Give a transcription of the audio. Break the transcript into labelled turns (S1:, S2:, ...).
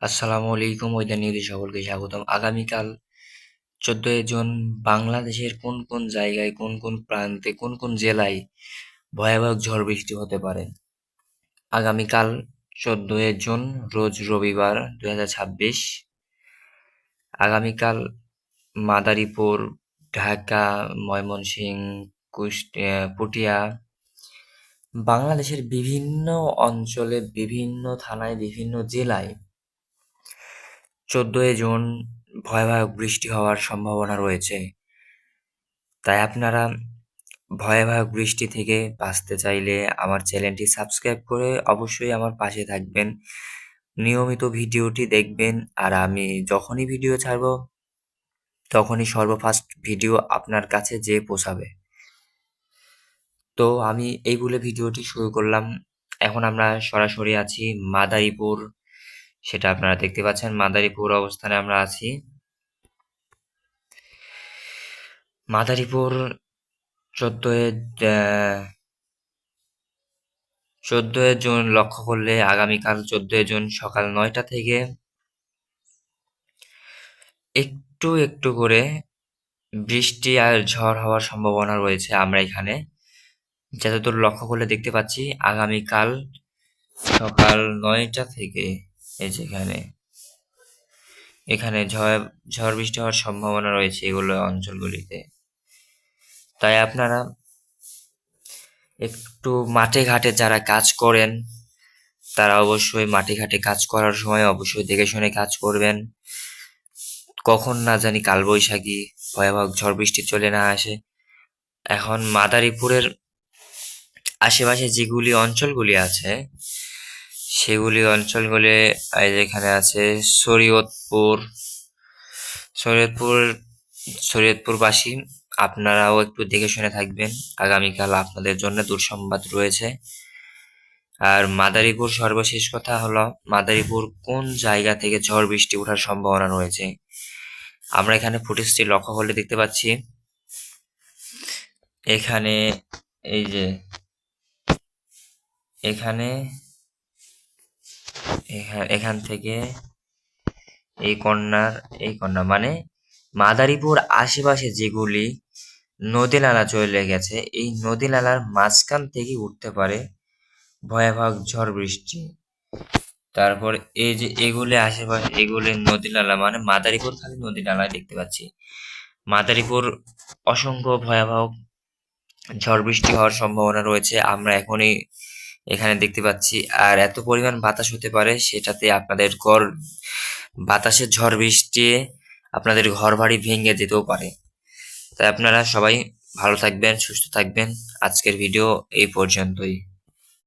S1: আসসালামু আলাইকুম ওয়েদার নিউজে সকলকে স্বাগতম। আগামীকাল 14 জুন বাংলাদেশের কোন কোন জায়গায়, কোন কোন প্রান্তে, কোন কোন জেলায় ভয়াবহ ঝড় বৃষ্টি হতে পারে। আগামীকাল 14 জুন রোজ রবিবার 2026। আগামীকাল মাদারীপুর, ঢাকা, ময়মনসিংহ, পুঠিয়া, বাংলাদেশের বিভিন্ন অঞ্চলে, বিভিন্ন থানায়, বিভিন্ন জেলায় 14 জুন ভয়াবহ বৃষ্টি হওয়ার সম্ভাবনা রয়েছে। তাই আপনারা ভয়াবহ বৃষ্টি থেকে বাঁচতে চাইলে আমার চ্যানেলটি সাবস্ক্রাইব করে অবশ্যই আমার পাশে থাকবেন, নিয়মিত ভিডিওটি দেখবেন। আর আমি যখনই ভিডিও ছাড়ব তখনই সর্বফার্স্ট ভিডিও আপনার কাছে যেয়ে পৌঁছাবে। তো আমি এই বলে ভিডিওটি শুরু করলাম। এখন আমরা সরাসরি আছি মাদারীপুর, সেটা আপনারা দেখতে পাচ্ছেন। মাদারীপুর অবস্থানে আমরা আছি। মাদারীপুর 14 জুন লক্ষ্য করলে আগামীকাল 14 জুন সকাল 9টা থেকে একটু একটু করে বৃষ্টি আর ঝড় হওয়ার সম্ভাবনা রয়েছে। আমরা এখানে যতদূর লক্ষ্য করলে দেখতে পাচ্ছি আগামীকাল সকাল 9টা থেকে এই যেখানে এখানে ঝড় বৃষ্টি হওয়ার সম্ভাবনা রয়েছে এগুলো অঞ্চলগুলিতে। তাই আপনারা একটু মাঠে ঘাটে যারা কাজ করেন তারা অবশ্যই মাঠে ঘাটে কাজ করার সময় অবশ্যই দেখে শুনে কাজ করবেন। কখন না জানি কালবৈশাখী ভয়াবহ ঝড় বৃষ্টি চলে না আসে। এখন মাদারীপুরের আশেপাশে যেগুলি অঞ্চলগুলি আছে সেগুলি অঞ্চলগুলি যেখানে আছে শরীয়তপুরবাসী আপনারাও একটু দেখে শুনে থাকবেন। আগামীকাল আপনাদের জন্য দুঃসংবাদ রয়েছে। আর মাদারীপুর সর্বশেষ কথা হলো মাদারীপুর কোন জায়গা থেকে ঝড় বৃষ্টি ওঠার সম্ভাবনা রয়েছে। আমরা এখানে ফুটেজটি লক্ষ্য করলে দেখতে পাচ্ছি এখানে এই যে এখান থেকে এই কন্যা মানে মাদারীপুর আশেপাশে যেগুলি নদী নালা চলে গেছে, এই নদী নালার মাঝখান থেকে উঠতে পারে ভয়াবহ ঝড় বৃষ্টি। তারপর এই যে এগুলি আশেপাশে এগুলি নদী নালা মানে মাদারীপুর খালি নদী নালায় দেখতে পাচ্ছি। মাদারীপুর অসংখ্য ভয়াবহ ঝড় বৃষ্টি হওয়ার সম্ভাবনা রয়েছে আমরা এখনই এখানে দেখতে পাচ্ছি। আর এত পরিমাণ বাতাস হতে পারে সেটাতে আপনাদের বাতাসের ঝড় বৃষ্টি আপনাদের ঘর বাড়ি ভেঙে যেতেও পারে। তাই আপনারা সবাই ভালো থাকবেন, সুস্থ থাকবেন। আজকের ভিডিও এই পর্যন্তই।